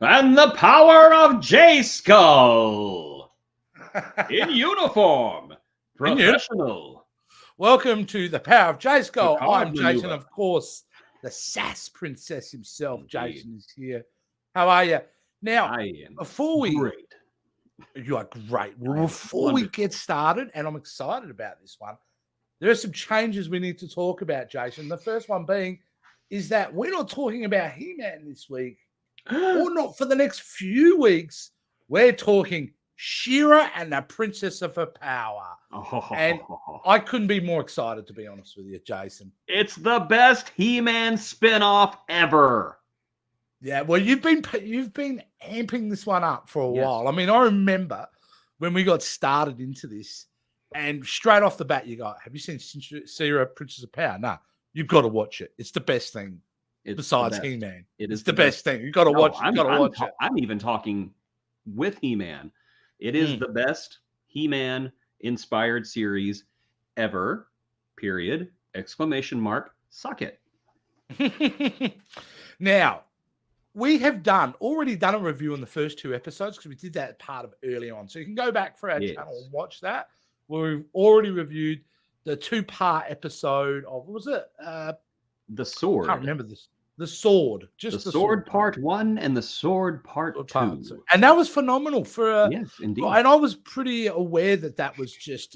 And the power of J-Skull in uniform, professional. Welcome to the power of J-Skull. I'm maneuver. Jason, of course. The sass princess himself, Indeed. Jason, is here. How are you? Now, I am before we great. you are great. Well, I am before we wonderful. get started, and I'm excited about this one, there are some changes we need to talk about, Jason. The first one being is that we're not talking about He-Man this week, or not for the next few weeks. We're talking She-Ra and the Princess of Her Power. And I couldn't be more excited, to be honest with you, Jason. It's the best He-Man spin-off ever. Yeah, well, you've been amping this one up for a Yes. while. I mean, I remember when we got started into this, and straight off the bat, you go, "Have you seen She-Ra, Princess of Power?" No, you've got to watch it. It's the best thing It's besides the best. He-Man. It It's is the best thing. You got to watch. You got to watch it. I'm even talking with He-Man. It is the best He-Man inspired series ever. Period. Exclamation mark. Suck it. Now, we have already done a review on the first two episodes because we did that part of early on. So you can go back for our channel and watch that. Where we've already reviewed the 2-part episode of, what was it? The Sword. I can't remember this. The Sword. Just the Sword Part 1 and the Sword Part 2. And that was phenomenal for yes, indeed. And I was pretty aware that was just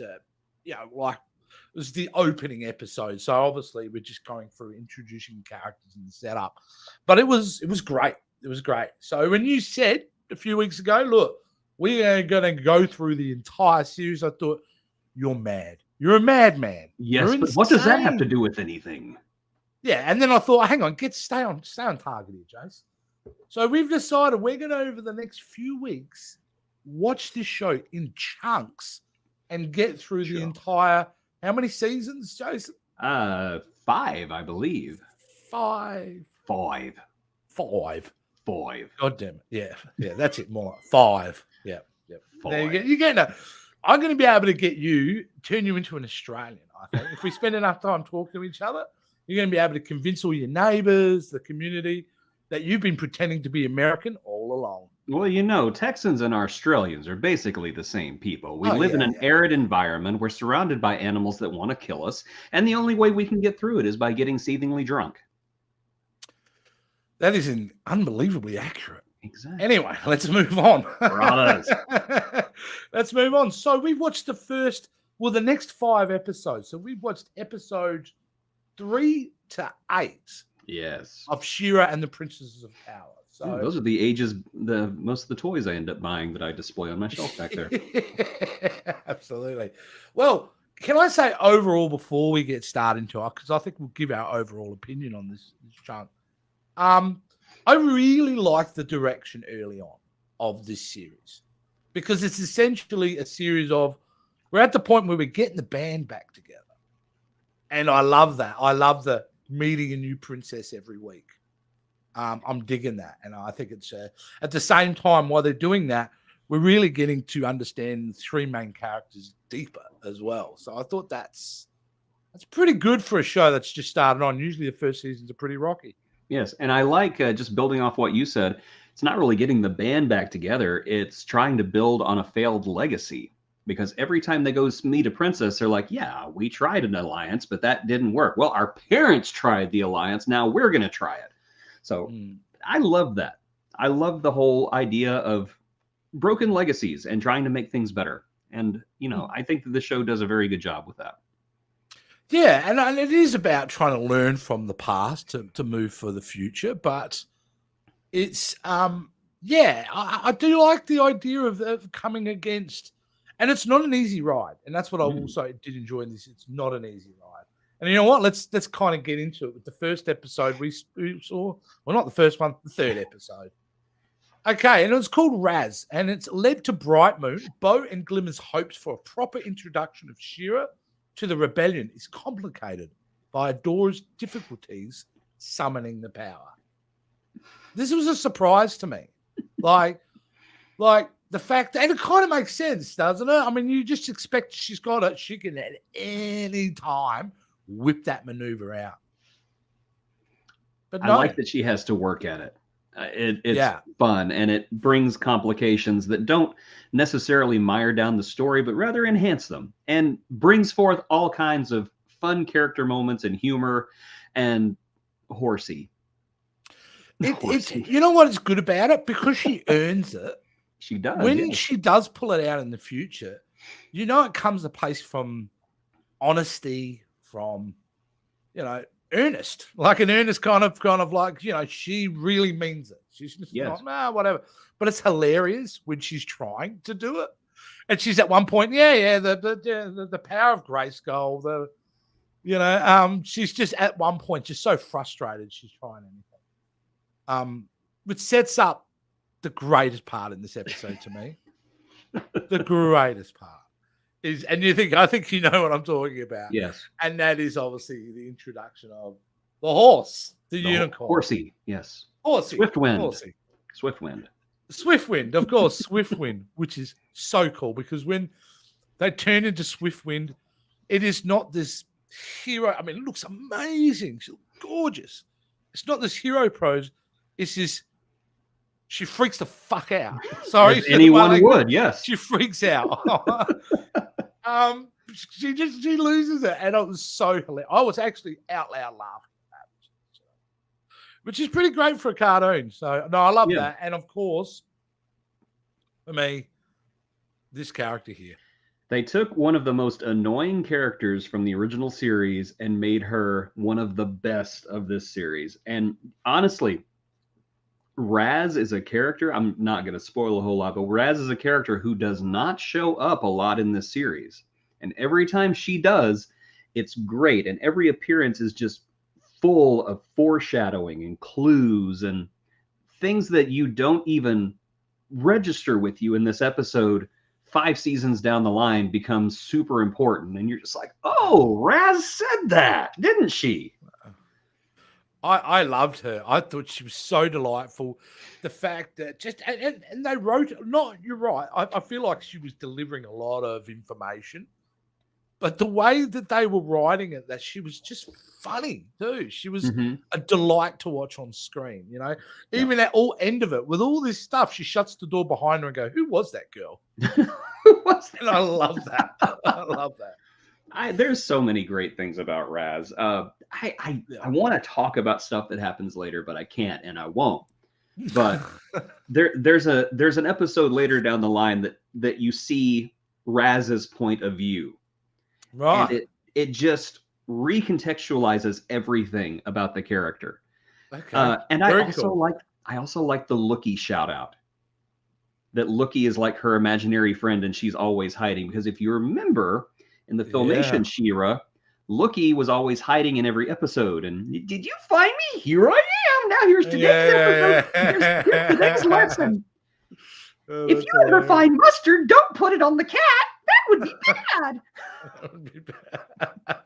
like it was the opening episode. So obviously we're just going through introducing characters and the setup. But it was great. It was great. So when you said a few weeks ago, look, we are going to go through the entire series, I thought, you're mad. You're a madman. Yes, but what does that have to do with anything? Yeah, and then I thought, hang on, stay on target here, Jace. So we've decided we're going to, over the next few weeks, watch this show in chunks and get through the entire, how many seasons, Jason? 5, I believe. 5. 5. 5. 5. God damn it. Yeah, that's it. More like 5. Yeah. 5. There you go. I'm going to be able to turn you into an Australian, I think. If we spend enough time talking to each other, you're going to be able to convince all your neighbors, the community, that you've been pretending to be American all along. Well, Texans and Australians are basically the same people. We live in an arid environment. We're surrounded by animals that want to kill us. And the only way we can get through it is by getting seethingly drunk. That is unbelievably accurate. Exactly. Anyway, let's move on. Let's move on. So we've watched the next 5 episodes. So we've watched episodes 3 to 8. Yes. Of She-Ra and the Princesses of Power. So those are the ages, most of the toys I end up buying that I display on my shelf back there. Absolutely. Well, can I say overall before we get started into it, because I think we'll give our overall opinion on this chunk. I really like the direction early on of this series because it's essentially a series of, we're at the point where we're getting the band back together. And I love that. I love the meeting a new princess every week. I'm digging that. And I think it's at the same time, while they're doing that, we're really getting to understand the 3 main characters deeper as well. So I thought that's pretty good for a show that's just started on. Usually the first seasons are pretty rocky. Yes, and I like just building off what you said. It's not really getting the band back together. It's trying to build on a failed legacy. Because every time they go meet a princess, they're like, yeah, we tried an alliance, but that didn't work. Well, our parents tried the alliance. Now we're going to try it. So I love that. I love the whole idea of broken legacies and trying to make things better. And, I think that the show does a very good job with that. Yeah, and it is about trying to learn from the past to move for the future. But it's, I do like the idea of coming against, and it's not an easy ride. And that's what I also did enjoy in this. It's not an easy ride. And you know what? Let's kind of get into it with the first episode we saw. Well, not the first one, the third episode. Okay, and it was called Raz, and it's led to Bright Moon. Bo and Glimmer's hopes for a proper introduction of She-Ra to the rebellion is complicated by Adora's difficulties summoning the power. This was a surprise to me. Like the fact that, and it kind of makes sense, doesn't it? I mean, you just expect she's got it. She can at any time whip that maneuver out. But I no. like that she has to work at it. It's Yeah. fun, and it brings complications that don't necessarily mire down the story, but rather enhance them, and brings forth all kinds of fun character moments and humor and horsey. It's you know what is good about it? Because she earns it. She does. When yes. she does pull it out in the future, you know it comes a place from honesty, from earnest, like an earnest kind of like, she really means it. She's just Yes. not, whatever. But it's hilarious when she's trying to do it. And she's at one point, the power of Grayskull, she's just at one point just so frustrated she's trying anything. Which sets up the greatest part in this episode to me. The greatest part is, and I think you know what I'm talking about. Yes. And that is obviously the introduction of the horse, the unicorn. Horsey, yes. Horsey. Swiftwind. Horsey. Swiftwind. Swiftwind, of course, Swiftwind, which is so cool because when they turn into Swiftwind, it is not this hero. I mean, it looks amazing. She looks gorgeous. It's not this hero pose. It's this. She freaks the fuck out. Sorry, as anyone would. Yes, she freaks out. She loses it, and it was so hilarious. I was actually out loud laughing at that, which is pretty great for a cartoon. So no, I love that, and of course, for me, this character here. They took one of the most annoying characters from the original series and made her one of the best of this series. And honestly, Raz is a character, I'm not going to spoil a whole lot, but Raz is a character who does not show up a lot in this series. And every time she does, it's great. And every appearance is just full of foreshadowing and clues and things that you don't even register with you in this episode 5 seasons down the line becomes super important. And you're just like, oh, Raz said that, didn't she? I loved her. I thought she was so delightful. The fact that and they wrote, you're right. I feel like she was delivering a lot of information, but the way that they were writing it, that she was just funny too. She was a delight to watch on screen, even at all end of it with all this stuff, she shuts the door behind her and go, who was that girl? Who was that? And I love that. I love that. There's so many great things about Raz. I want to talk about stuff that happens later, but I can't and I won't. But there's an episode later down the line that you see Raz's point of view, right? And it just recontextualizes everything about the character. Okay, and I also like the Lookie shout out. That Lookie is like her imaginary friend, and she's always hiding. Because if you remember, in the Filmation She-Ra, Lookie was always hiding in every episode. And did you find me? Here I am. Now here's today's episode. Here's today's lesson. If you ever find mustard, don't put it on the cat. That would be bad. That would be bad.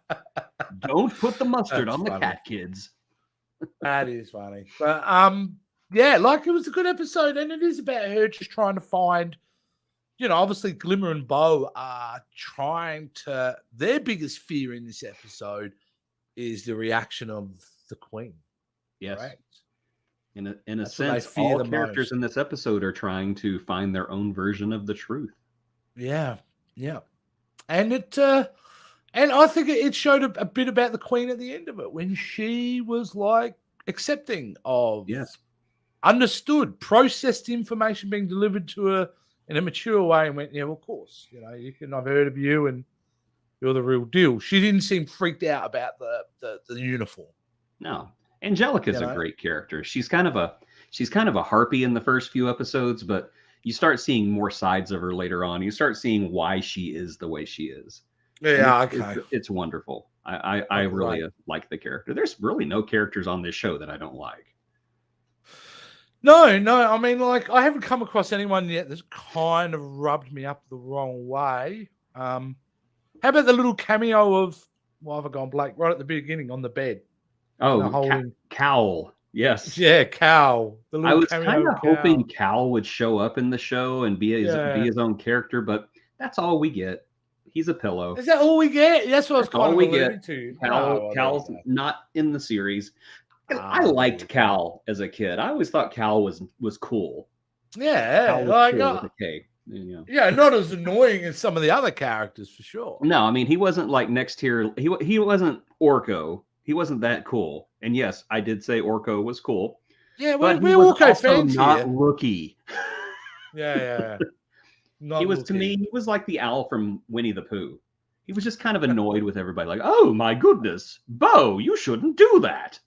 Don't put the mustard on the cat, kids. That is funny. But like it was a good episode, and it is about her just trying to find. Obviously Glimmer and Bow are trying to, their biggest fear in this episode is the reaction of the Queen. Yes. Correct? In a sense, all characters in this episode are trying to find their own version of the truth. Yeah. Yeah. And and I think it showed a bit about the Queen at the end of it when she was like accepting of understood, processed information being delivered to her in a mature way and went, of course, I've heard of you and you're the real deal. She didn't seem freaked out about the uniform. No, Angelica's a great character. She's kind of a harpy in the first few episodes, but you start seeing more sides of her later on. You start seeing why she is the way she is. Yeah, it's wonderful. I really like the character. There's really no characters on this show that I don't like. No. I mean, like, I haven't come across anyone yet that's kind of rubbed me up the wrong way. How about the little cameo of, have I gone Blake, right at the beginning on the bed? Oh, Cal. Yes. Yeah, Cal. I was kind of hoping Cal would show up in the show and be his own character, but that's all we get. He's a pillow. Is that all we get? That's what I was kind of alluding to. Cal's not in the series. I liked Cal as a kid. I always thought Cal was cool. Yeah, Cal was like cool with a K. yeah, not as annoying as some of the other characters for sure. No, I mean he wasn't like next tier. He wasn't Orko. He wasn't that cool. And yes, I did say Orko was cool. Yeah, But we're he was Orko also fans not here. rookie. Yeah. Not He was to me. He was like the owl from Winnie the Pooh. He was just kind of annoyed with everybody. Like, oh my goodness, Bo, you shouldn't do that.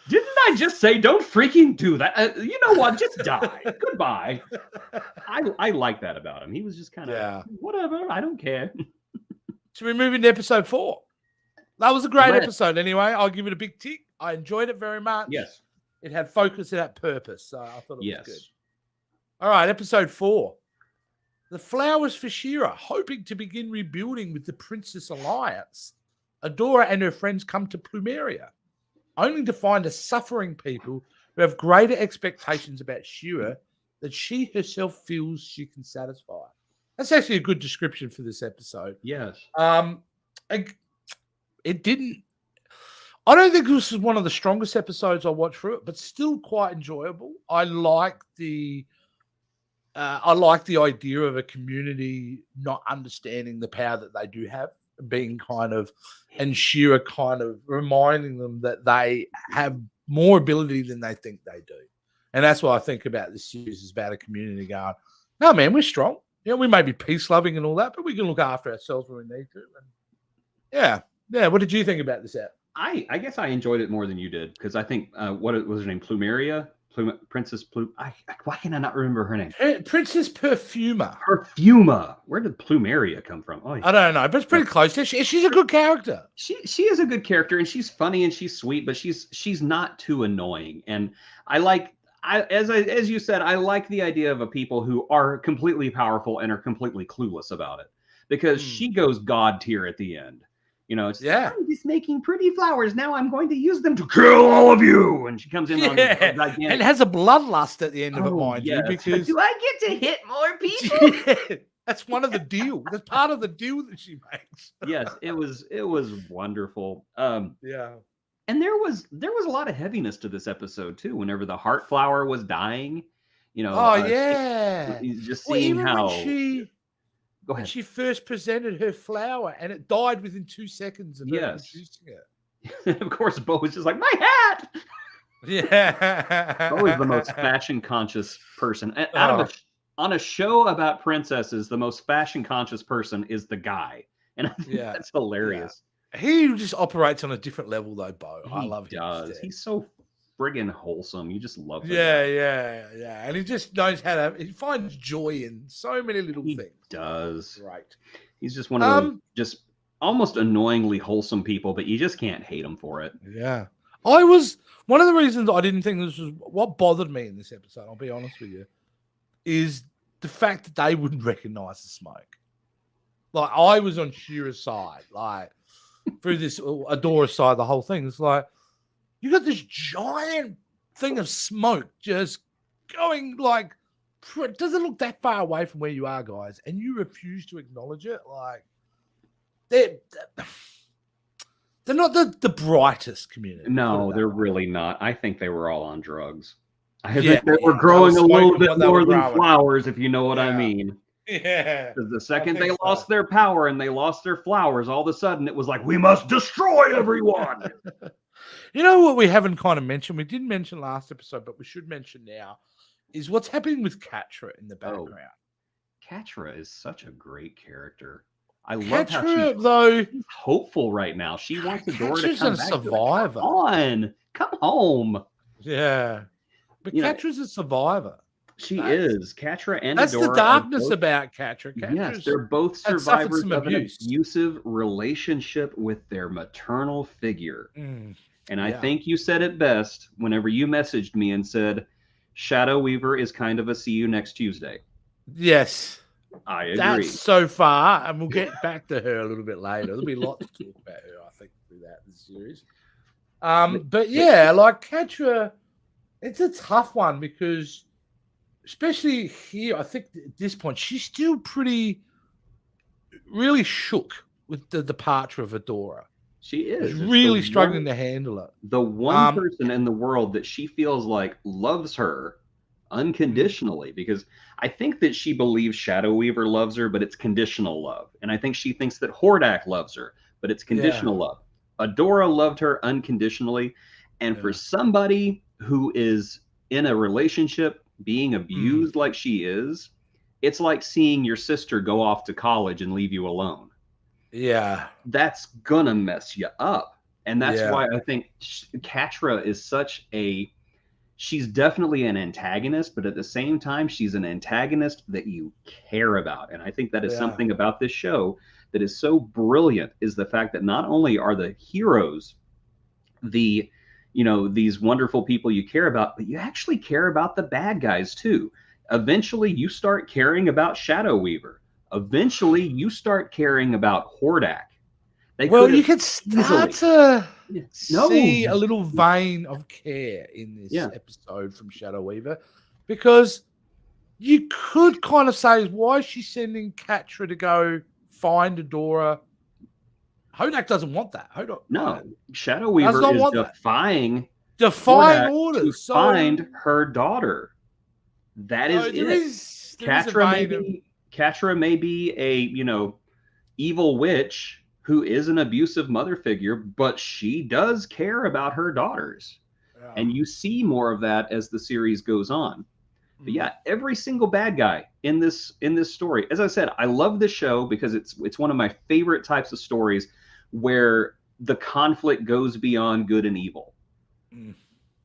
Didn't I just say don't freaking do that? You know what? Just die. Goodbye. I like that about him. He was just kind of whatever. I don't care. Should we move into episode 4? That was a great episode anyway. I'll give it a big tick. I enjoyed it very much. Yes. It had focus, it had purpose. So I thought it was good. Yes. All right, episode 4. The flowers for She-Ra, hoping to begin rebuilding with the Princess Alliance. Adora and her friends come to Plumeria, only to find a suffering people who have greater expectations about She-Ra that she herself feels she can satisfy. That's actually a good description for this episode. Yes. It didn't. I don't think this is one of the strongest episodes I watched through it, but still quite enjoyable. I like the idea of a community not understanding the power that they do have, being kind of, and She-Ra kind of reminding them that they have more ability than they think they do. And that's what I think about this series, is about a community going, no, man, we're strong. You know, we may be peace-loving and all that, but we can look after ourselves when we need to. And yeah. What did you think about this app? I guess I enjoyed it more than you did, because I think what was her name? Plumeria? Princess Plume. Why can I not remember her name? Princess Perfuma. Perfuma. Where did Plumeria come from? Oh, I don't know, but it's pretty close. She's a good character. She is a good character, and she's funny and she's sweet, but she's not too annoying. And as you said, I like the idea of a people who are completely powerful and are completely clueless about it, because she goes god tier at the end. You know, it's I'm just making pretty flowers. Now I'm going to use them to kill all of you. And she comes in on a gigantic... And has a bloodlust at the end of it, mind you. Because do I get to hit more people? That's one of the deal. That's part of the deal that she makes. Yes, it was wonderful. Yeah. And there was a lot of heaviness to this episode too. Whenever the heart flower was dying, you know. Just seeing how. Go ahead. When she first presented her flower, and it died within 2 seconds of her producing it. Of course, Bo was just like, my hat. Yeah. Bo is the most fashion conscious person. On a show about princesses, the most fashion conscious person is the guy, and I think that's hilarious. Yeah. He just operates on a different level, though, Bo. I love him. He's so friggin' wholesome. You just love him. Yeah. And he just knows how to. He finds joy in so many little things. Does. Right. He's just one of those just almost annoyingly wholesome people, but you just can't hate him for it. Yeah. One of the reasons I didn't think this was what bothered me in this episode, I'll be honest with you, is the fact that they wouldn't recognize the smoke. Like, I was on She-Ra's side, like through this Adora side, the whole thing. It's like, you got this giant thing of smoke just going, like, doesn't look that far away from where you are, guys, and you refuse to acknowledge it. Like, they're not the brightest community. No, they're really not. I think they were all on drugs. I think they were growing a little bit more than flowers, if you know what I mean. Yeah. Because the second they lost their power and they lost their flowers, all of a sudden it was like, we must destroy everyone. You know what we haven't kind of mentioned? We didn't mention last episode, but we should mention now, is what's happening with Catra in the background. Catra is such a great character. I love how she's hopeful right now. She wants Adora to come back. Survivor. Come home. Yeah. But Catra's a survivor. She is. Catra and that's Adora. That's the darkness about Catra. Yes, they're both survivors of an abusive relationship with their maternal figure. And I think you said it best whenever you messaged me and said, Shadow Weaver is kind of a see you next Tuesday. Yes. I agree. That's so far, and we'll get back to her a little bit later. There'll be lots to talk about her, I think, throughout the series. But yeah, like Catra, it's a tough one because, especially here, I think at this point, she's still really shook with the departure of Adora. She She's is. It's really struggling to handle it. the one person in the world that she feels like loves her unconditionally, because I think that she believes Shadow Weaver loves her, but it's conditional love. And I think she thinks that Hordak loves her, but it's conditional love. Adora loved her unconditionally. And for somebody who is in a relationship being abused like she is, it's like seeing your sister go off to college and leave you alone. Yeah. That's gonna mess you up. And that's Yeah. why I think Catra is such a she's definitely an antagonist, but at the same time, she's an antagonist that you care about. And I think that is something about this show that is so brilliant, is the fact that not only are the heroes these wonderful people you care about, but you actually care about the bad guys too. Eventually, you start caring about Shadow Weaver. Eventually, you start caring about Hordak. You could start to see a little vein of care in this episode from Shadow Weaver, because you could kind of say, why is she sending Catra to go find Adora? Hordak doesn't want that. Shadow Weaver is defying orders to find her daughter. That is it. Catra may be a evil witch who is an abusive mother figure, but she does care about her daughters. Yeah. And you see more of that as the series goes on. But yeah, every single bad guy in this story. As I said, I love this show because it's one of my favorite types of stories where the conflict goes beyond good and evil.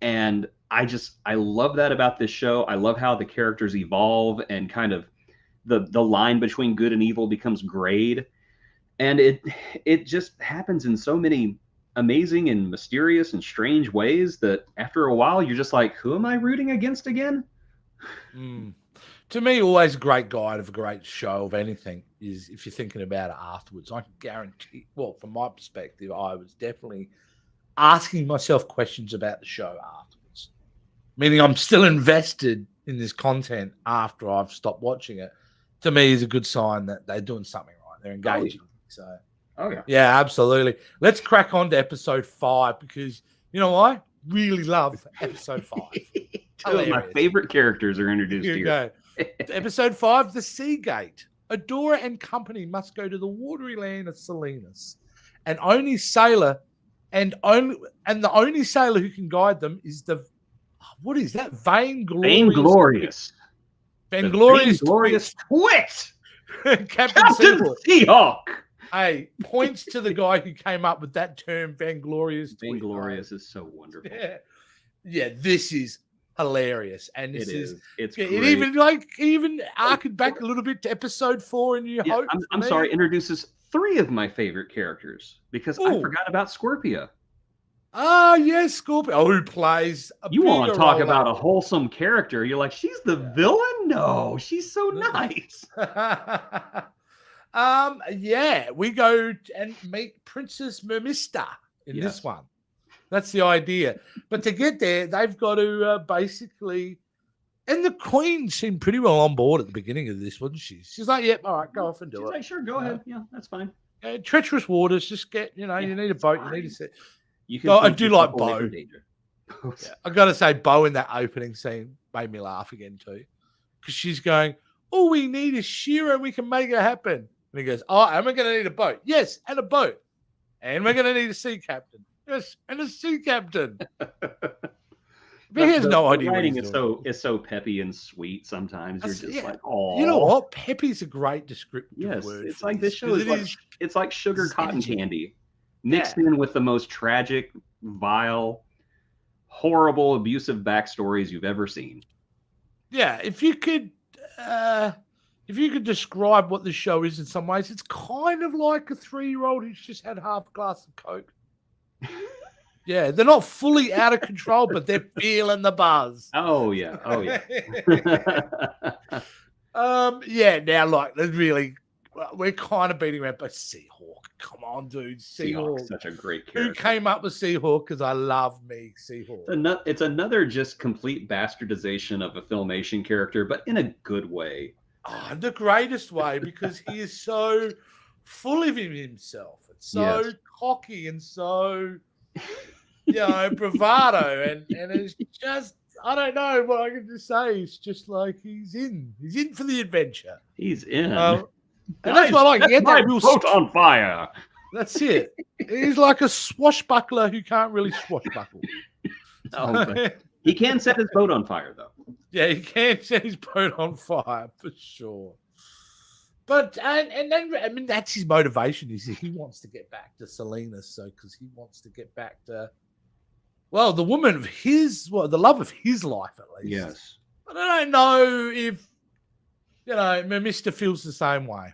And I love that about this show. I love how the characters evolve and kind of the line between good and evil becomes grayed. And it just happens in so many amazing and mysterious and strange ways that after a while you're just like, who am I rooting against again? To me, always a great guide of a great show of anything is if you're thinking about it afterwards. I can guarantee, well, from my perspective, I was definitely asking myself questions about the show afterwards. Meaning I'm still invested in this content after I've stopped watching it. To me, is a good sign that they're doing something right. They're engaging. Yeah, absolutely. Let's crack on to episode 5, because you know I really love episode 5. Two of my favorite characters are introduced here. Episode 5, the Sea Gate. Adora and company must go to the watery land of Salinas, and the only sailor who can guide them is what is that? Vainglorious Twit. Captain Seahawk. Hey, points to the guy who came up with that term, Vainglorious. Vainglorious is so wonderful. Yeah, this is hilarious, and it's great. It even arced back a little bit to episode 4 in New Hope. I'm sorry, introduces 3 of my favorite characters because I forgot about Scorpia. Yes, Scorpio. Who plays you want to talk about a wholesome character? You're like, she's the villain? No, she's so nice. We go and meet Princess Mermista in this one. That's the idea. But to get there, they've got to basically... And the Queen seemed pretty well on board at the beginning of this, wasn't she? She's like, yep, all right, go off and do it. Like, sure, go ahead. Yeah, that's fine. Treacherous waters, just get, you need a boat, you need to set... I do like Bo. I got to say, Bo in that opening scene made me laugh again too. Because she's going, all we need is Shira, we can make it happen. And he goes, am I going to need a boat? Yes, and a boat. And we're going to need a sea captain. Yes, and a sea captain. But he has no idea. Writing is so peppy and sweet sometimes. You're just like, oh. You know what? Peppy's a great descriptive word. It's like this show it's like sugar cotton candy. Mixed in with the most tragic, vile, horrible, abusive backstories you've ever seen. Yeah, if you could describe what the show is in some ways, it's kind of like a 3-year-old who's just had half a glass of Coke. Yeah, they're not fully out of control, but they're feeling the buzz. Oh yeah. Now like there's really. We're kind of beating around, but Seahawk, come on, dude. Seahawk's such a great character. Who came up with Seahawk? Because I love me Seahawk. It's another just complete bastardization of a Filmation character, but in a good way. The greatest way, because he is so full of himself. It's so Yes. cocky and so, bravado, and it's just, I don't know what I can just say. It's just like he's in for the adventure. He's in. And that's what I like. Set He had my that real boat on fire. That's it. He's like a swashbuckler who can't really swashbuckle. Oh, he can set his boat on fire, though. Yeah, he can set his boat on fire for sure. But and then, I mean, that's his motivation. Is he wants to get back to Salinas, so because he wants to get back to, well, the woman of the love of his life, at least. Yes. But I don't know if Mister feels the same way.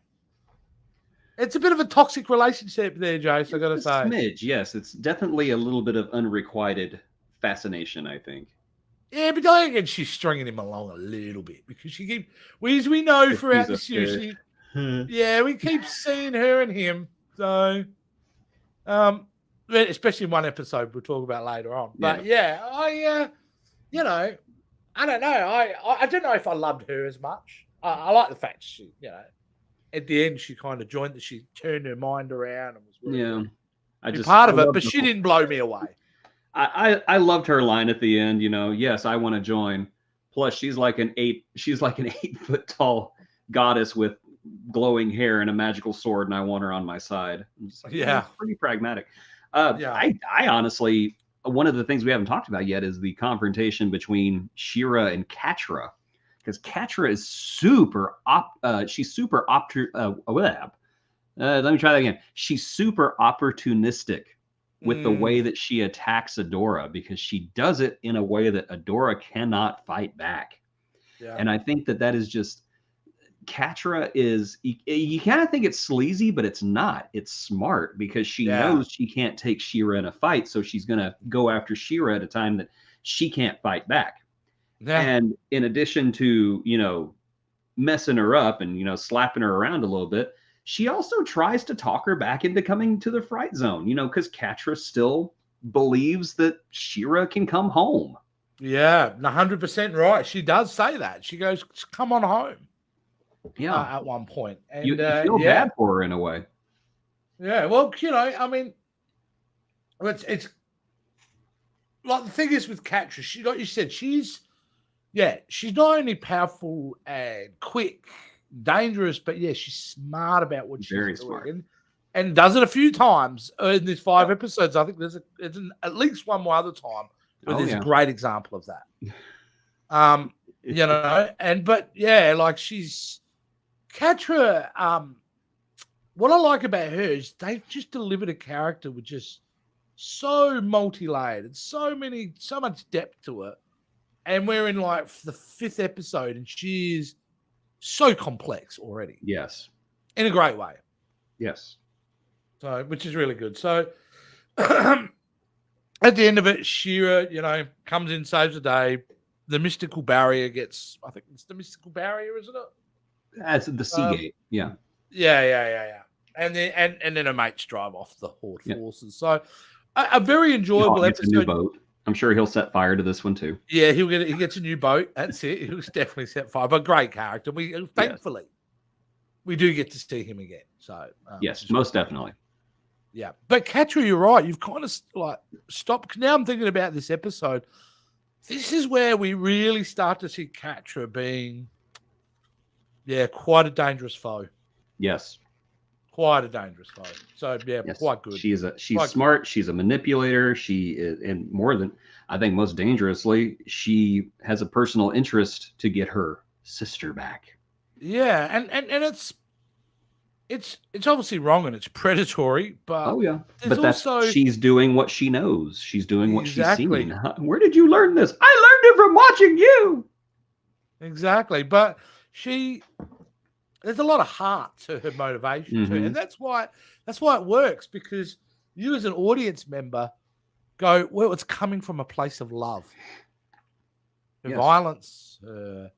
It's a bit of a toxic relationship there, Jace, I got to say. Smidge, yes. It's definitely a little bit of unrequited fascination, I think. Yeah, but I think she's stringing him along a little bit because as we know throughout the series, we keep seeing her and him. So, especially in one episode we'll talk about later on. But I don't know. I don't know if I loved her as much. I like the fact she, at the end, she kind of she turned her mind around and was really part of it, but she didn't blow me away. I loved her line at the end, yes, I want to join. Plus, she's like an 8 foot tall goddess with glowing hair and a magical sword, and I want her on my side. Like, pretty pragmatic. I honestly, one of the things we haven't talked about yet is the confrontation between She-Ra and Catra. Because Catra is she's super let me try that again. She's super opportunistic with the way that she attacks Adora, because she does it in a way that Adora cannot fight back. Yeah. And I think that is just, Catra is, you kind of think it's sleazy, but it's not. It's smart, because she knows she can't take She-Ra in a fight, so she's going to go after She-Ra at a time that she can't fight back. Yeah. And in addition to, messing her up and, slapping her around a little bit, she also tries to talk her back into coming to the Fright Zone, because Catra still believes that She-Ra can come home. Yeah, 100% right. She does say that. She goes, come on home. Yeah. At one point. And, you feel bad for her in a way. Yeah, well, I mean, it's like, the thing is with Catra, she, like you said, she's not only powerful and quick, dangerous, but she's smart about what she's doing. Smart. And does it a few times in these 5 episodes. I think there's at least one more other time where there's a great example of that. Like she's Catra. What I like about her is they've just delivered a character with just so multi-layered and so much depth to it. And we're in like the 5th episode, and she's so complex already. Yes. In a great way. Yes. So, which is really good. So, at the end of it, She-Ra, comes in, saves the day. The mystical barrier gets, I think it's the mystical barrier, isn't it? That's the Seagate. Yeah. Yeah. And then her mates drive off the Horde forces. So, a very enjoyable episode. A new boat. I'm sure he'll set fire to this one too. Yeah, he gets a new boat. That's it. He'll definitely set fire. But great character. Thankfully, we do get to see him again. So yes, most definitely. Yeah, but Catra, you're right. You've kind of stopped. Now I'm thinking about this episode. This is where we really start to see Catra being, quite a dangerous foe. Yes. Quite a dangerous foe. So quite good. She's smart. She's a manipulator. She is, and more than, I think, most dangerously, she has a personal interest to get her sister back. Yeah, and it's obviously wrong and it's predatory, but she's doing what she knows. She's doing what she's seen. Where did you learn this? I learned it from watching you. Exactly, but there's a lot of heart to her motivation too, and that's why it works, because you as an audience member go, well, it's coming from a place of love. The violence, the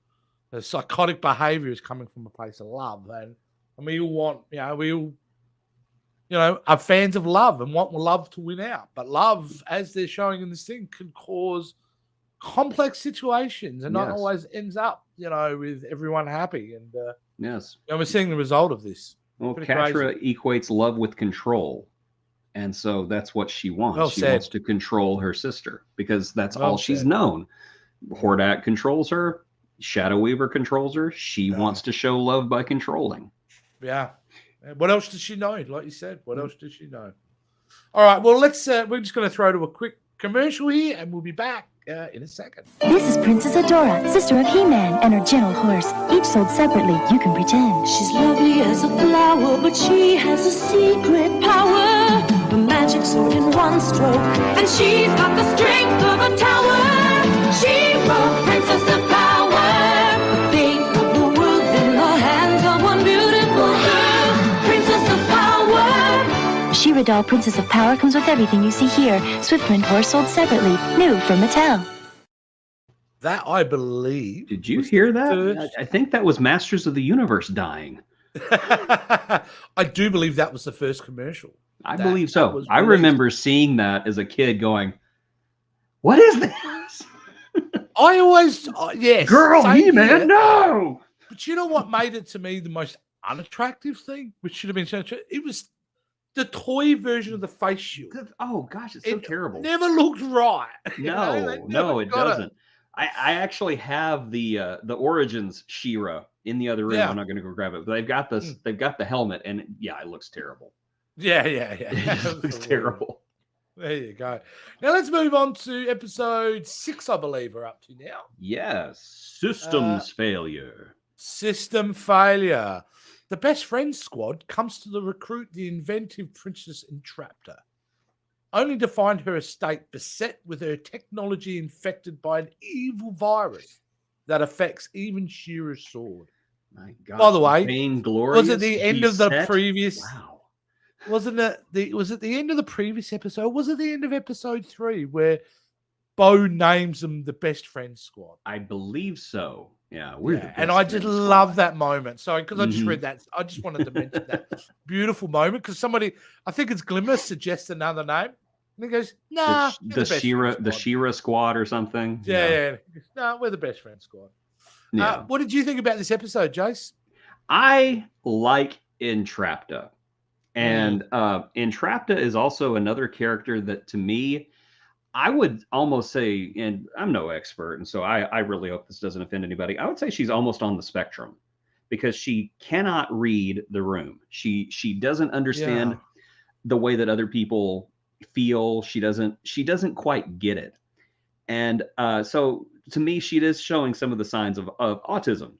psychotic behavior is coming from a place of love, and we all want, are fans of love and want love to win out. But love, as they're showing in this thing, can cause complex situations and not always ends up, with everyone happy. And we're seeing the result of this. Well, Pretty crazy. Catra equates love with control. And so that's what she wants. Well She said. wants to control her sister because that's Well all she's said. known. Hordak controls her. Shadow Weaver controls her. She wants to show love by controlling. Yeah. What else does she know? Like you said, what else does she know? All right. Well, we're just going to throw to a quick commercial here, and we'll be back in a second. This is Princess Adora, sister of He-Man, and her gentle horse. Each sold separately, you can pretend. She's lovely as a flower, but she has a secret power. The magic sword in one stroke, and she's got the strength of a tower. She wrote Princess of Power. The fate of the world in the hands of one beautiful girl. Princess of Power. She-Ra doll Princess of Power comes with everything you see here. Swift Print horse sold separately, new from Mattel. That, I believe. Did you hear that? first- I think that was Masters of the Universe dying. I do believe that was the first commercial. I That- believe that so. was I released. remember seeing that as a kid going, what is this? I always, yes. Girl, same here. He-Man, no! But you know what made it to me the most unattractive thing, which should have been so? It was the toy version of the face shield. Oh, gosh, it's so It terrible. never looked right. you know? They No, never it got doesn't. I actually have the Origins She-Ra in the other room. Yeah. I'm not going to go grab it, but they've got this. They've got the helmet, and yeah, it looks terrible. Yeah. It looks Absolutely. terrible. There you go. Now let's move on to episode 6, I believe we're up to now. Yes, systems failure. System failure. The best friend squad comes to recruit the inventive Princess Entrapta, only to find her estate beset with her technology infected by an evil virus that affects even She-Ra's sword. My God. By the way, Vainglorious Was it the end of the beset? previous? Wow. Wasn't it was it the end of the previous episode? Was it the end of episode 3 where Bo names them the best friend squad? I believe so. Yeah, we're the Yeah, and best I just friends love squad. that moment. Sorry, because I just Mhm. read that. I just wanted to mention that beautiful moment because somebody, I think it's Glimmer, suggests another name, and he goes, "Nah, The, you're the best friend She-Ra, the squad." She-Ra squad or something. Yeah. No, we're the best friend squad. Yeah. What did you think about this episode, Jace? I like Entrapta. And Entrapta is also another character that, to me, I would almost say, and I'm no expert, and so I really hope this doesn't offend anybody. I would say she's almost on the spectrum because she cannot read the room. She doesn't understand Yeah. the way that other people feel. She doesn't quite get it. And so to me, she is showing some of the signs of autism.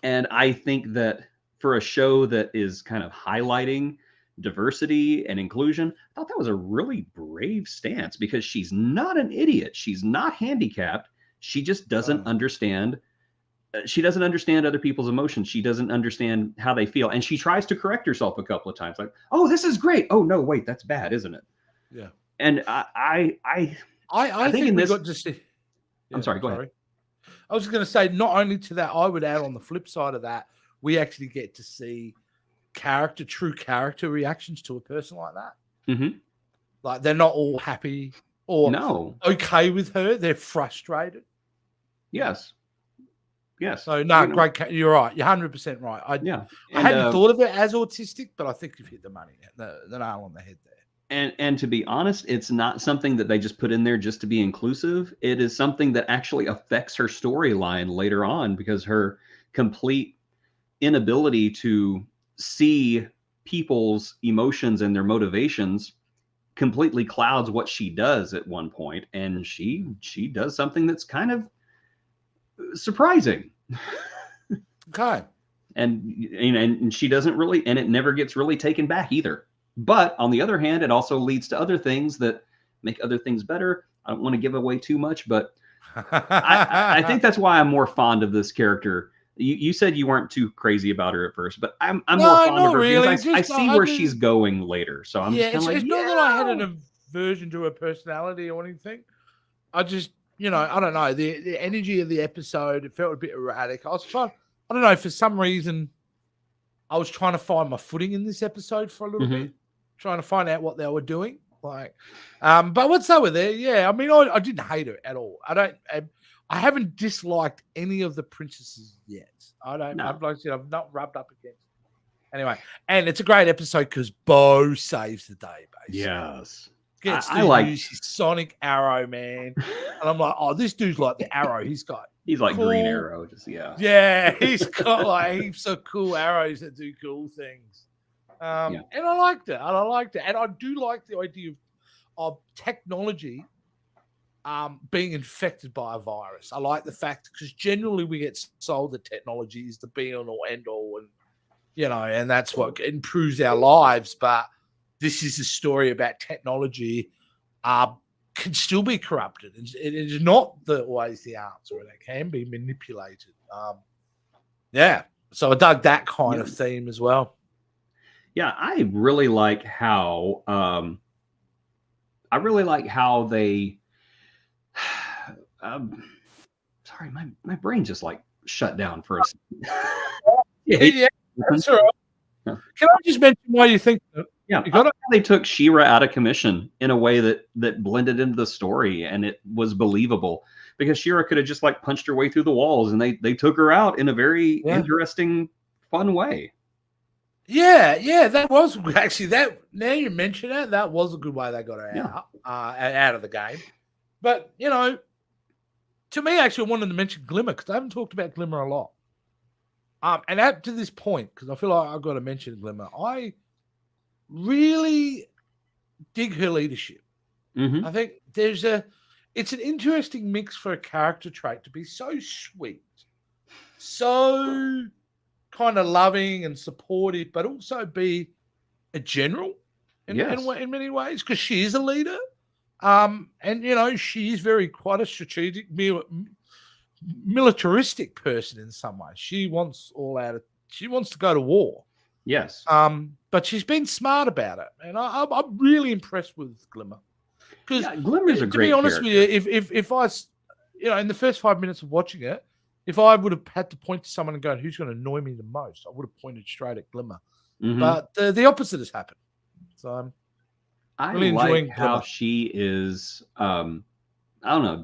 And I think that for a show that is kind of highlighting diversity and inclusion, I thought that was a really brave stance because she's not an idiot. She's not handicapped. She just doesn't understand. She doesn't understand other people's emotions. She doesn't understand how they feel. And she tries to correct herself a couple of times, like, oh, this is great. Oh, no, wait, that's bad, isn't it? Yeah. And I I think think in we this- got to see. I'm sorry, go ahead. I was going to say, not only to that, I would add on the flip side of that, we actually get to see true character reactions to a person like that. Mhm. Like they're not all happy or no, okay with her; they're frustrated. yes. So no, You know, great. You're right. You're 100% right. I Yeah. I hadn't thought of it as autistic, but I think you've hit the nail on the head there. And to be honest, it's not something that they just put in there just to be inclusive. It is something that actually affects her storyline later on because her complete inability to see people's emotions and their motivations completely clouds what she does at one point, and she does something that's kind of surprising. Okay. And she doesn't really, and it never gets really taken back either. But on the other hand, it also leads to other things that make other things better. I don't want to give away too much, but I think that's why I'm more fond of this character. You said you weren't too crazy about her at first, but I'm more fond not of her really. because I Just, see where she's going later. So I'm just it's, kind of like, it's not that I had an aversion to her personality or anything. I just, I don't know. The energy of the episode, it felt a bit erratic. I don't know, for some reason, I was trying to find my footing in this episode for a little bit, trying to find out what they were doing. But what's over there? Yeah, I mean, I didn't hate her at all. I haven't disliked any of the princesses yet. I don't. No. Like I said, I've not rubbed up against. Anyway, and it's a great episode because Bo saves the day, basically. Yes. Gets I to like- use his sonic arrow, man. And I'm like, oh, this dude's like the arrow. He's got He's like Green cool- Arrow, just Yeah, he's got like heaps of cool arrows that do cool things. And I liked it. And I do like the idea of technology being infected by a virus. I like the fact because generally we get sold that technology is the be all or end all, and that's what improves our lives. But this is a story about technology can still be corrupted. It is not always the answer, and it can be manipulated. So I dug that kind of theme as well. Yeah, I really like how they sorry, my brain just like shut down for a second. Yeah, that's all right. Can I just mention why you think that? Yeah, You gotta- they took She-Ra out of commission in a way that blended into the story and it was believable because She-Ra could have just like punched her way through the walls and they took her out in a very interesting, fun way. Yeah, that was actually that. Now you mention it, that was a good way they got her out of the game. But to me, actually, I wanted to mention Glimmer because I haven't talked about Glimmer a lot. And up to this point, because I feel like I've got to mention Glimmer, I really dig her leadership. Mm-hmm. I think it's an interesting mix for a character trait to be so sweet, so kind of loving and supportive, but also be a general in many ways because she is a leader. And she is very quite a strategic, militaristic person in some ways. She wants to go to war. Yes. But she's been smart about it, and I'm really impressed with Glimmer. Because Glimmer's a great. To be honest with you, if I, in the first 5 minutes of watching it, if I would have had to point to someone and go, "Who's going to annoy me the most?" I would have pointed straight at Glimmer. Mm-hmm. But the opposite has happened. So I'm really enjoying how Glimmer. she is. I don't know.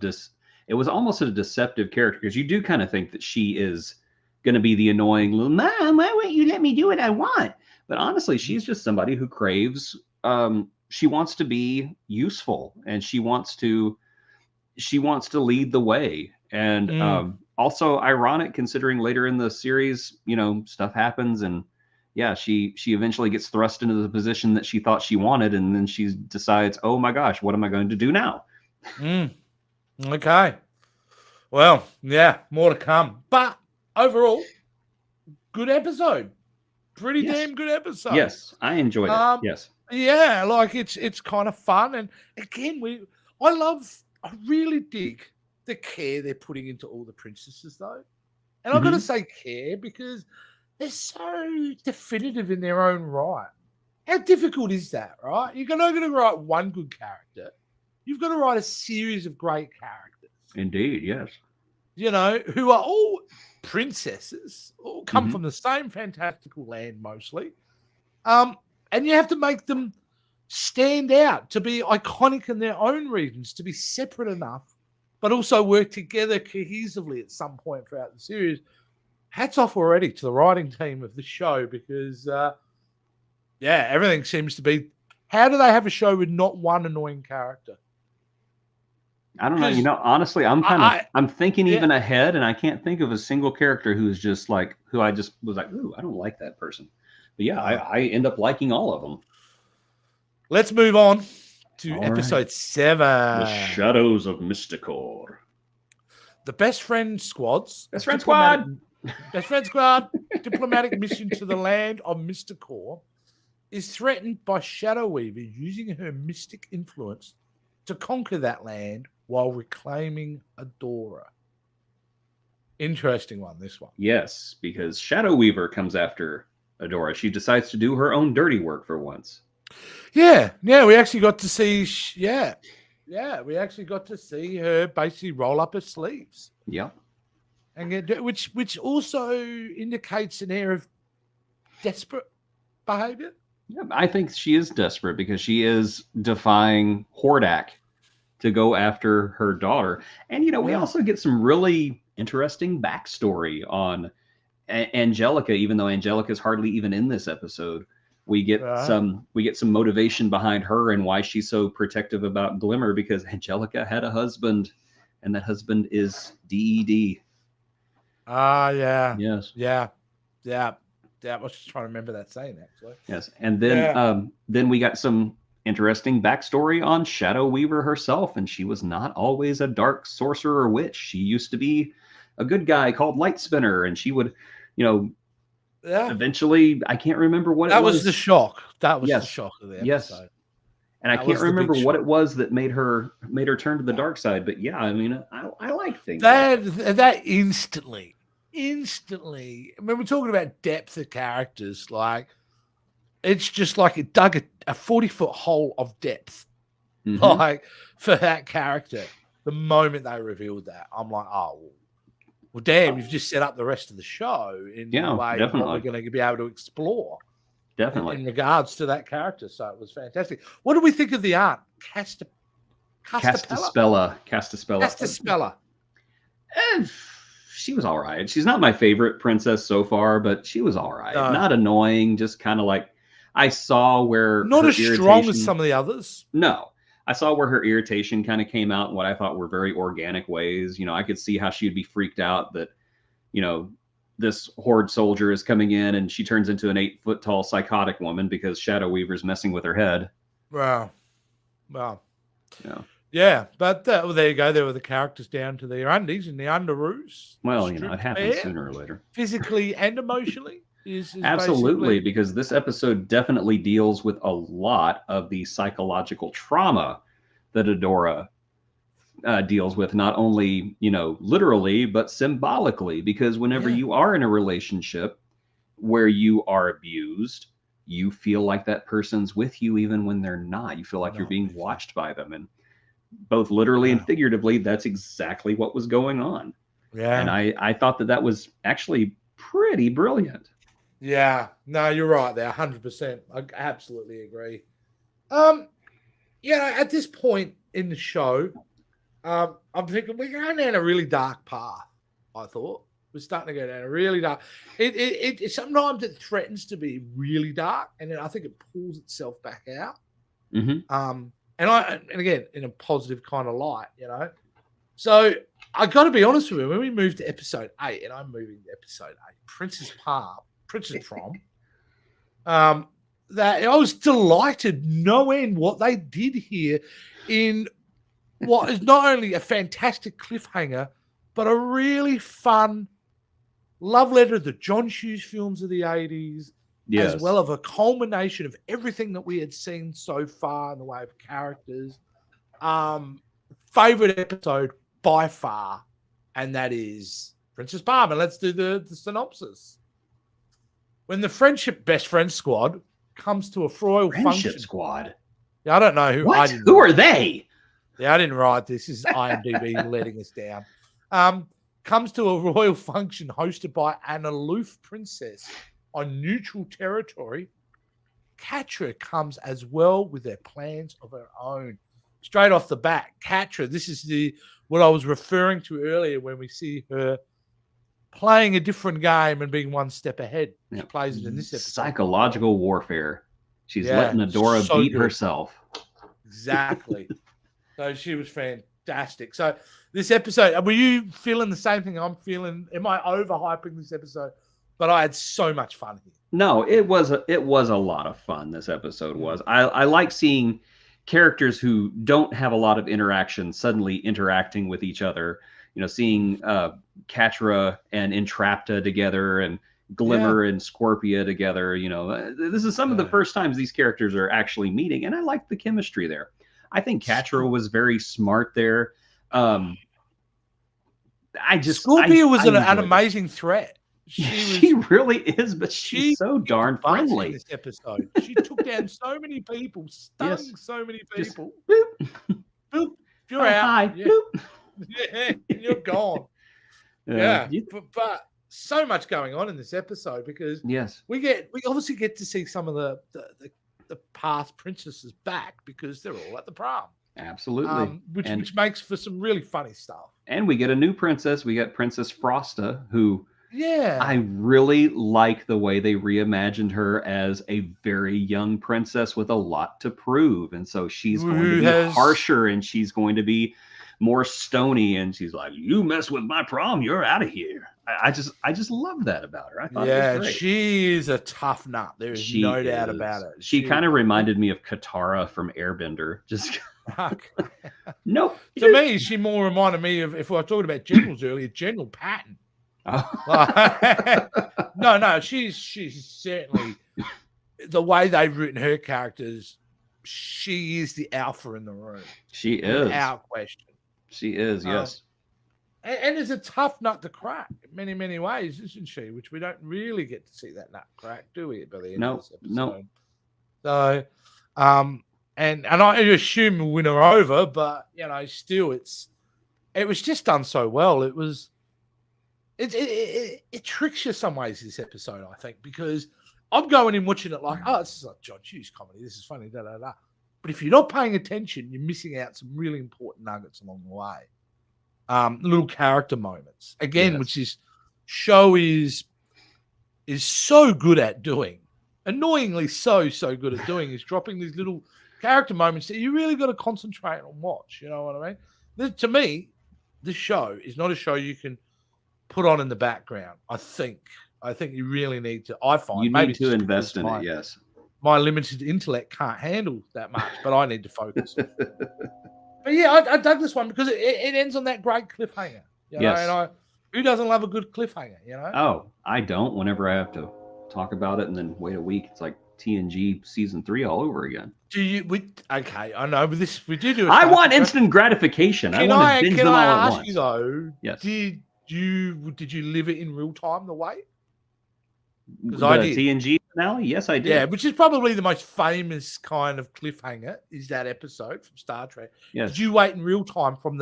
It was almost a deceptive character because you do kind of think that she is going to be the annoying little mom. Why won't you let me do what I want? But honestly, she's just somebody who craves. She wants to be useful, and she wants to lead the way. And also ironic considering later in the series, stuff happens, and she eventually gets thrust into the position that she thought she wanted, and then she decides, oh my gosh, what am I going to do now? Okay. Well, more to come. But overall, good episode. Pretty damn good episode. Yes, I enjoyed it. Yes. Yeah, like it's kind of fun. And again, I really dig the care they're putting into all the princesses though. And I've got to say care because they're so definitive in their own right. How difficult is that, right? You're not going to write one good character. You've got to write a series of great characters. Indeed, yes. Who are all princesses, all come from the same fantastical land mostly. And you have to make them stand out, to be iconic in their own regions, to be separate enough, but also work together cohesively at some point throughout the series. Hats off already to the writing team of the show because, everything seems to be. How do they have a show with not one annoying character? I don't know. Honestly, I'm thinking even ahead, and I can't think of a single character who's just like who I just was like, ooh, I don't like that person. But I end up liking all of them. Let's move on to All episode 7. The Shadows of Mysticor. The Best Friend Squads. Best Friend Squad. Best Friend Squad. Diplomatic mission to the land of Mysticor is threatened by Shadow Weaver using her mystic influence to conquer that land while reclaiming Adora. Interesting one, this one. Yes, because Shadow Weaver comes after Adora. She decides to do her own dirty work for once. Yeah, we actually got to see. We actually got to see her basically roll up her sleeves. Yep. And which also indicates an air of desperate behavior. Yeah, I think she is desperate because she is defying Hordak to go after her daughter. And we also get some really interesting backstory on Angelica, even though Angelica's hardly even in this episode, we get some motivation behind her and why she's so protective about Glimmer, because Angelica had a husband, and that husband is DED. Yeah. Yes. Yeah. I was just trying to remember that saying, actually. Yes. And then we got some interesting backstory on Shadow Weaver herself, and she was not always a dark sorcerer or witch. She used to be a good guy called Light Spinner, and she would, eventually, I can't remember what that it was. That was the shock. That was the shock of the episode. Yes. And I can't remember what it was that made her turn to the dark side. But yeah, I mean, I like things. That instantly, when we're talking about depth of characters, like, it's just like it dug a 40-foot hole of depth, like, for that character. The moment they revealed that, I'm like, oh, well, damn, you've just set up the rest of the show in the way that we're going to be able to explore. Definitely. In regards to that character. So it was fantastic. What do we think of the aunt? Castaspella. She was all right. She's not my favorite princess so far, but she was all right. No. Not annoying, just kind of like, I saw where not as strong as some of the others. No. I saw where her irritation kind of came out in what I thought were very organic ways. I could see how she'd be freaked out that, this horde soldier is coming in and she turns into an 8-foot tall psychotic woman because Shadow Weaver's messing with her head. Wow. Yeah, but there you go. There were the characters down to their undies and the underoos. Well, it happens sooner or later. Physically and emotionally. Is absolutely, because this episode definitely deals with a lot of the psychological trauma that Adora deals with, not only literally but symbolically, because whenever you are in a relationship where you are abused, you feel like that person's with you even when they're not. You feel like you're being watched by them, and both literally and figuratively, that's exactly what was going on. And I thought that was actually pretty brilliant. Yeah, no, you're right there, 100%. I absolutely agree. At this point in the show, I'm thinking we're going down a really dark path. I thought we're starting to go down a really dark. It sometimes it threatens to be really dark, and then I think it pulls itself back out. And again, in a positive kind of light, So I got to be honest with you. When we moved to episode 8, and I'm moving to episode 8, Princess Prom, that I was delighted no end what they did here in what is not only a fantastic cliffhanger, but a really fun love letter to the John Hughes films of the 80s, as well as a culmination of everything that we had seen so far in the way of characters. Favorite episode by far, and that is Princess Palm. And let's do the synopsis. When the Best Friends Squad comes to a royal function. Squad? Yeah, I don't know who. What? Who are they? Yeah, I didn't write this. This is IMDb letting us down. Comes to a royal function hosted by an aloof princess on neutral territory. Catra comes as well with their plans of her own. Straight off the bat, Catra, this is what I was referring to earlier when we see her playing a different game and being one step ahead. She plays it in this episode. Psychological warfare. She's letting Adora beat herself. Exactly. So she was fantastic. So this episode, were you feeling the same thing I'm feeling? Am I overhyping this episode? But I had so much fun here. No, it was a lot of fun. This episode was. I like seeing characters who don't have a lot of interaction suddenly interacting with each other. Seeing Catra and Entrapta together, and Glimmer and Scorpia together. This is some of the first times these characters are actually meeting, and I like the chemistry there. I think Catra was very smart there. Scorpia was an amazing threat. She really is, but she's so darn friendly. In this episode, she took down so many people, stung so many people. Boop. Boop. You're out. Hi. Boop. Yeah, you're gone. But so much going on in this episode because we obviously get to see some of the past princesses back because they're all at the prom. Absolutely. Which makes for some really funny stuff. And we get a new princess. We got Princess Frosta, who Yeah. I really like the way they reimagined her as a very young princess with a lot to prove. And so she's going to Who be has- harsher and she's going to be more stony. And she's like, you mess with my prom, you're out of here. I just love that about her. I thought it Yeah, was great. she is a tough nut. There is She no doubt is. about it. She kind of reminded me of Katara from Airbender. Just nope. To me, she more reminded me of, if I was talking about generals earlier, General Patton. Oh. No, she's certainly, the way they've written her characters, she is the alpha in the room. She is. Without question. She is, yes. And it's a tough nut to crack in many, many ways, isn't she? Which we don't really get to see that nut crack, do we, by the end of this episode? No. So, and I assume we'll win her over, but still, it was just done so well. It was, it tricks you some ways, this episode, I think, because I'm going in watching it like, oh, this is like John Hughes comedy. This is funny, da da da. But if you're not paying attention, you're missing out some really important nuggets along the way. Little character moments again, Yes. which is show is so good at doing, annoyingly so good at doing, is dropping these little character moments that you really got to concentrate on watch. You know what I mean? To me, this show is not a show you can put on in the background. I think you really need to. I find You maybe need to it's invest in because it, yes. my limited intellect can't handle that much, but I need to focus. But yeah, I dug this one because it ends on that great cliffhanger. Yes. And who doesn't love a good cliffhanger? Oh, I don't. Whenever I have to talk about it and then wait a week, it's like TNG season 3 all over again. Do you? Okay, I know, but we do. I want instant gratification. I want to binge them all at ask once. you though? Yes. Did you live it in real time? The wait? Because The I did. TNG finale? Yes, I did. Yeah, which is probably the most famous kind of cliffhanger, is that episode from Star Trek. Yes. Did you wait in real time from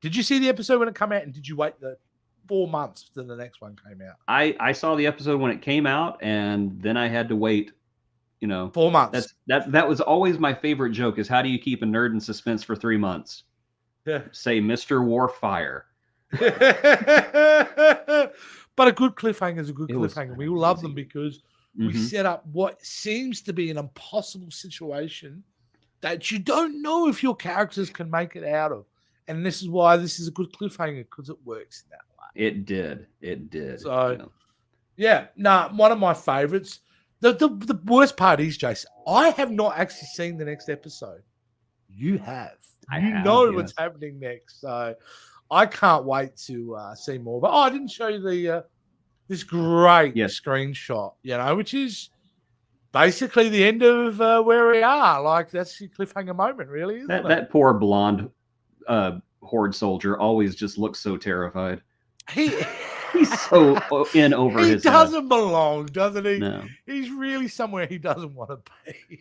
did you see the episode when it came out, and did you wait the 4 months till the next one came out? I saw the episode when it came out, and then I had to wait, 4 months. That was always my favorite joke, is how do you keep a nerd in suspense for 3 months? Yeah. Say Mr. Warfire. But a good cliffhanger is a good It was cliffhanger. We all love them amazing. because we Mhm. set up what seems to be an impossible situation that you don't know if your characters can make it out of. And this is why this is a good cliffhanger, because it works in that way. It did. So, yeah, one of my favorites. The worst part is, Jason, I have not actually seen the next episode. You have. I You have, know yes. what's happening next. So I can't wait to see more. But I didn't show you the this great Yes. screenshot, which is basically the end of where we are. Like, that's the cliffhanger moment, really, isn't it? That poor blonde horde soldier always just looks so terrified. He's so in over he his doesn't belong, doesn't he? head. No. He's really somewhere he doesn't want to be.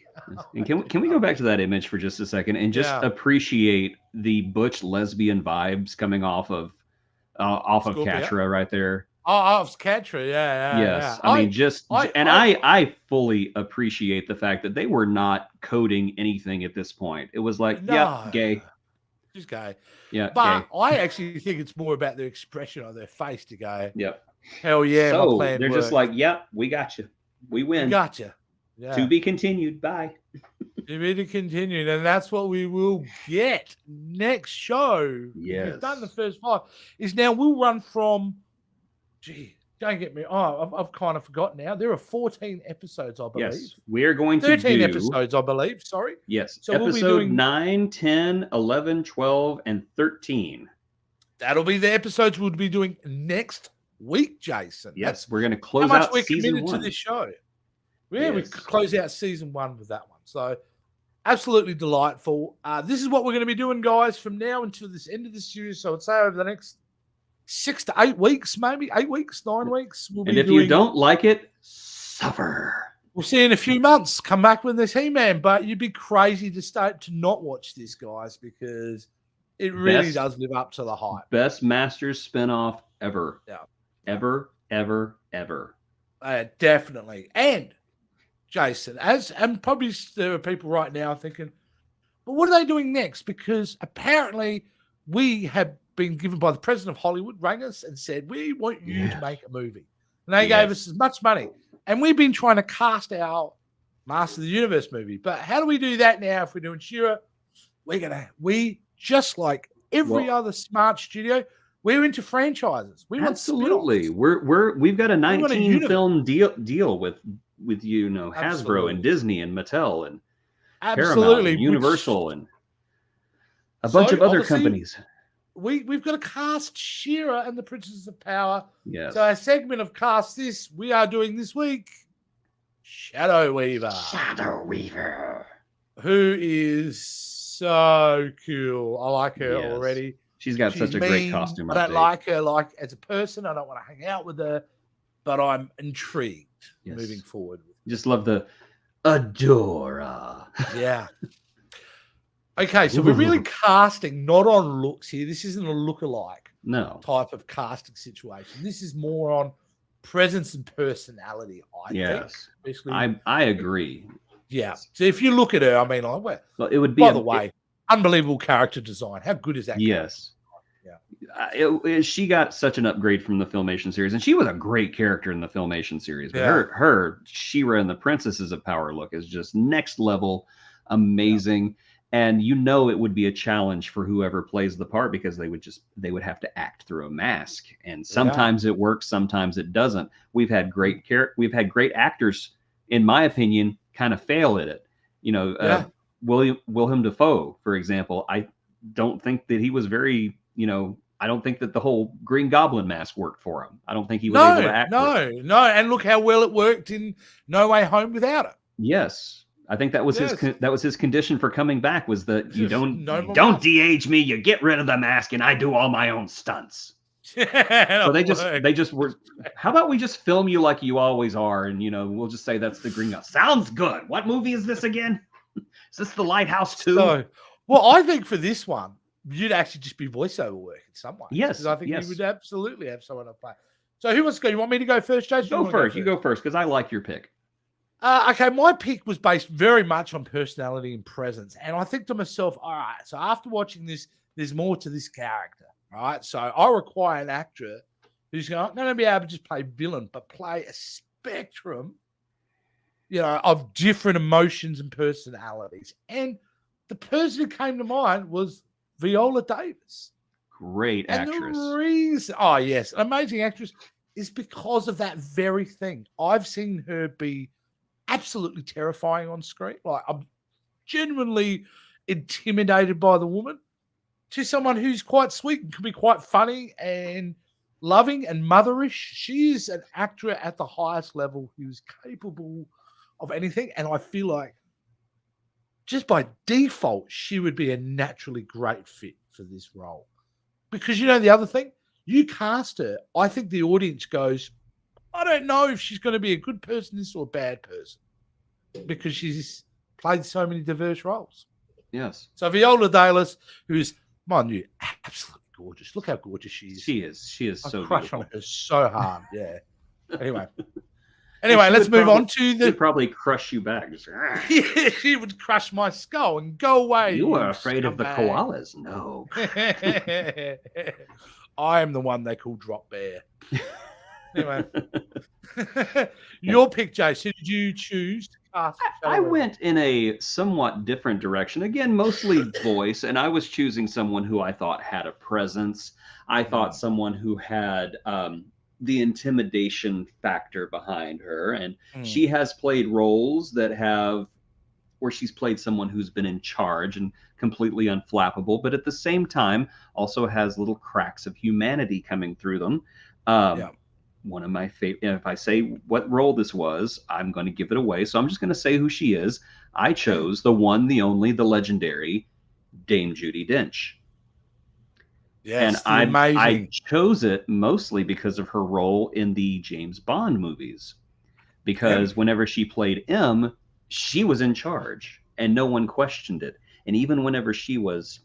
And can we go back to that image for just a second and just Yeah. appreciate the butch lesbian vibes coming off of Scorpio? Catra right there? Oh, it's Catra, yeah. Yes, Yeah. I mean I- I fully appreciate the fact that they were not coding anything at this point. It was like, yeah, No. gay, Just go. yeah, But gay, I actually think it's more about their expression on their face to go, yep. hell yeah, my So plan they're just worked. like, yep, we got you, we win. Gotcha. Yeah. To be continued. Bye. To be continued, and that's what we will get next show. Yes. We've done the first 5. Is now we'll run from. Gee, don't get me. Oh, I've kind of forgotten now. There are 14 episodes, I believe. Yes, we are going to 13 do episodes, I believe. Sorry. Yes, So we'll be episode doing- 9, 10, 11, 12, and 13. That'll be the episodes we'll be doing next week, Jason. Yes, we're going to That's close how much out we're season committed 1. to this show. Yeah, we Yes. close out season 1 with that one. So absolutely delightful. This is what we're going to be doing, guys, from now until this end of the series. So I'd say over the next 6 to 8 weeks, maybe 8 weeks, 9 weeks. We'll And be if you doing- don't like it, suffer. we'll see in a few months. Come back with this He-Man, but you'd be crazy to start to not watch this, guys, because it really Best- does live up to the hype. Best Masters spinoff ever. Yeah. Ever, ever, ever. Definitely. And Jason, and probably there are people right now thinking, but what are they doing next? Because apparently we have been given by the president of Hollywood, rang us and said, we want you to make a movie. And they Yes. gave us as much money. And we've been trying to cast our Master of the Universe movie. But how do we do that now if we're doing She-Ra? We just like every other smart studio, we're into franchises. We Absolutely. want We've got a want a 19 universe. film deal with Hasbro Absolutely. and Disney and Mattel and Paramount absolutely and Universal and a bunch So, of other obviously, companies. We've got to cast She-Ra and the Princess of Power. Yes. So our segment of Cast This, we are doing this week Shadow Weaver, Shadow Weaver. who is so cool. I like her Yes. already. She's got She's such a great mean. costume I don't update. like her like as a person. I don't want to hang out with her, but I'm intrigued Yes. moving forward. Just love the Adora. Yeah. Okay, so we're really casting not on looks here. This isn't a look-alike No. type of casting situation. This is more on presence and personality, I think. Yes. Basically, I agree. yeah. So if you look at her, I mean, like, well, Well, it would be by the way, unbelievable character design. How good is that? Yes. Yeah. She got such an upgrade from the Filmation series, and she was a great character in the Filmation series. But Yeah. her She-Ra and the Princesses of Power look is just next level, amazing. And you know it would be a challenge for whoever plays the part because they would have to act through a mask, and sometimes it works, sometimes it doesn't. We've had great actors, in my opinion, kind of fail at it. You know, William Dafoe, for example. I don't think that he was very, I don't think that the whole Green Goblin mask worked for him. I don't think he was able to act. No. And look how well it worked in No Way Home without it. Yes. I think that was his condition for coming back, was that you don't No don't mask. de-age me, you get rid of the mask and I do all my own stunts. So they just were, how about we just film you like you always are, and we'll just say that's the Green Goblin. Sounds good. What movie is this again? Is this The Lighthouse 2? So, well, I think for this one, you'd actually just be voiceover work in some way. Yes, Because I think yes. you would absolutely have someone to play. So who wants to go? You want me to go first, Jason? Go first. You go first, because I like your pick. Okay, my pick was based very much on personality and presence. And I think to myself, all right, so after watching this, there's more to this character, right? So I require an actor who's not going to be able to just play villain, but play a spectrum, of different emotions and personalities. And the person who came to mind was Viola Davis. Great actress. And the reason, oh yes, an amazing actress, is because of that very thing. I've seen her be absolutely terrifying on screen. Like, I'm genuinely intimidated by the woman, to someone who's quite sweet and can be quite funny and loving and motherish. She is an actor at the highest level who's capable of anything. And I feel like just by default, she would be a naturally great fit for this role. Because the other thing, you cast her, I think the audience goes, I don't know if she's going to be a good person or a bad person, because she's played so many diverse roles. Yes. So Viola Davis, who's, mind you, absolutely gorgeous. Look how gorgeous she is. She is I so crush beautiful. on her so hard. Yeah. Anyway, let's move on to She'd probably crush you back. Just, Yeah, she would crush my skull and go away. you were afraid of the scumbag. koalas. No. I am the one they call Drop Bear. Anyway, your pick, Jace. Who did you choose to cast? I went in a somewhat different direction. Again, mostly voice, and I was choosing someone who I thought had a presence. I thought someone who had the intimidation factor behind her, and she has played roles where she's played someone who's been in charge and completely unflappable, but at the same time also has little cracks of humanity coming through them. One of my favorite, if I say what role this was, I'm going to give it away. So I'm just going to say who she is. I chose the one, the only, the legendary Dame Judi Dench. Yes, and I chose it mostly because of her role in the James Bond movies. Because whenever she played M, she was in charge and no one questioned it. And even whenever she was,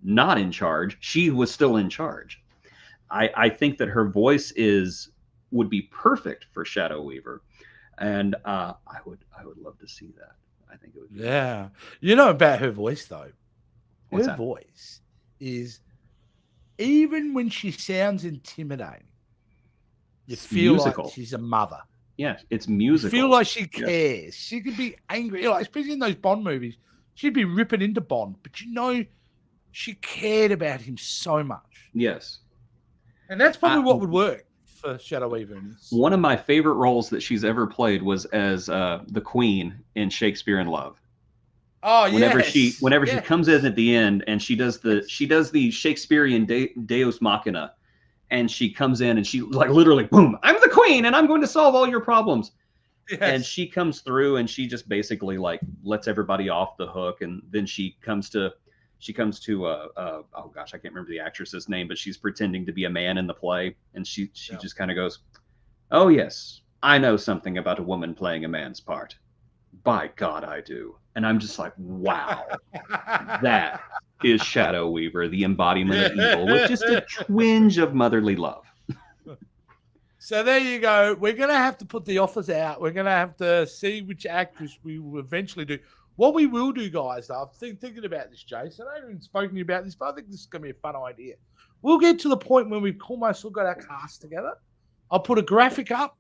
not in charge, she was still in charge. I think that her voice would be perfect for Shadow Weaver, and I would love to see that. I think it would be Yeah. You know about her voice though. What's Her that? voice is even when she sounds intimidating, you It's feel musical. like she's a mother. Yeah, it's You musical. feel like she cares. She could be angry, like, especially in those Bond movies. She'd be ripping into Bond, but you know, she cared about him so much. Yes. And that's probably what would work for Shadow Weaver. In this. One of my favorite roles that she's ever played was as the Queen in Shakespeare in Love. Oh, Whenever she yes. comes in at the end and she does the Shakespearean Deus Machina, and she comes in and she like literally boom, I'm the Queen and I'm going to solve all your problems. Yes. And she comes through and she just basically like lets everybody off the hook, and then she comes to oh gosh, I can't remember the actress's name, but she's pretending to be a man in the play, and she just kind of goes, "Oh yes, I know something about a woman playing a man's part. By God, I do." And I'm just like, wow, that is Shadow Weaver, the embodiment of evil, with just a twinge of motherly love. So there you go. We're going to have to put the offers out. We're going to have to see which actress we will eventually do. What we will do, guys, though, I'm thinking about this, Jason. I haven't even spoken to you about this, but I think this is going to be a fun idea. We'll get to the point when we've almost all got our cast together. I'll put a graphic up,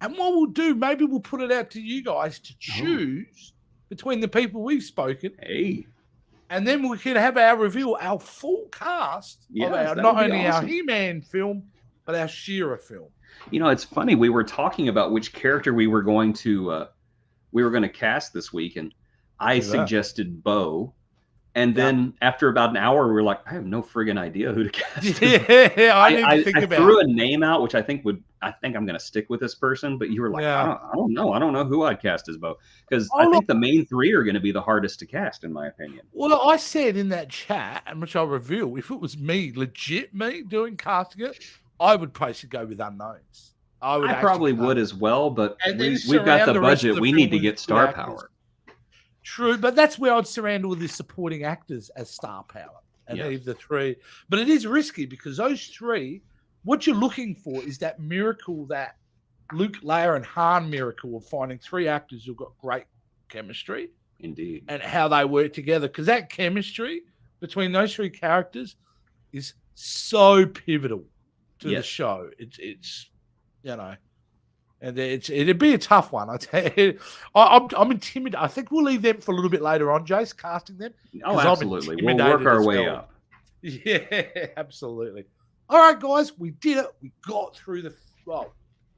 and what we'll do, maybe we'll put it out to you guys to choose between the people we've spoken. Hey. And then we can have our reveal, our full cast of our, not only our He-Man film, but our She-Ra film. You know, it's funny. We were talking about which character we were going to cast this week, and I suggested Bo. And then after about an hour, we were like, I have no friggin' idea who to cast. Yeah, I threw a name out, which I think I'm going to stick with this person. But you were like, I don't know. I don't know who I'd cast as Bo, because I think the main three are going to be the hardest to cast, in my opinion. Well, I said in that chat, and which I'll reveal, if it was me, legit me doing casting it, I would probably go with unknowns. I probably would as well, but we've got the budget. We need to get star power. True, but that's where I'd surround all the supporting actors as star power and leave the three. But it is risky because those three, what you're looking for is that miracle, that Luke, Leia, and Han miracle of finding three actors who've got great chemistry. Indeed. And how they work together. Because that chemistry between those three characters is so pivotal to the show. It's you know. And it'd be a tough one. I tell you, I'm intimidated. I think we'll leave them for a little bit later on, Jace, casting them. Oh, absolutely. We'll work our way up. Yeah, absolutely. All right, guys, we did it. We got through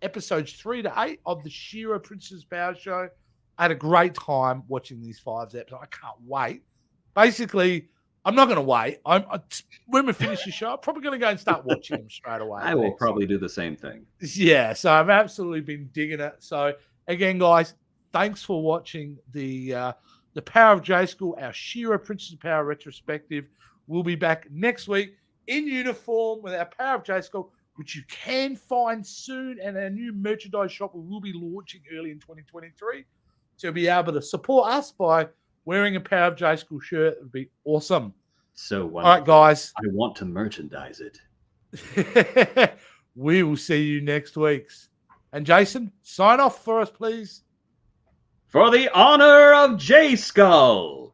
episodes 3 to 8 of the She-Ra Princess Power Show. I had a great time watching these 5 episodes. I can't wait. Basically, I'm not going to wait. When we finish the show, I'm probably going to go and start watching them straight away. I will probably do the same thing. Yeah, so I've absolutely been digging it. So again, guys, thanks for watching the Power of J-School, our She-Ra Princess Power retrospective. We'll be back next week in uniform with our Power of J-School, which you can find soon, and our new merchandise shop we will be launching early in 2023. So you'll be able to support us by wearing a Power of J-School shirt. It would be awesome. So wonderful. All right, guys. I want to merchandise it. We will see you next week. And Jason, sign off for us, please. For the honor of J-Skull.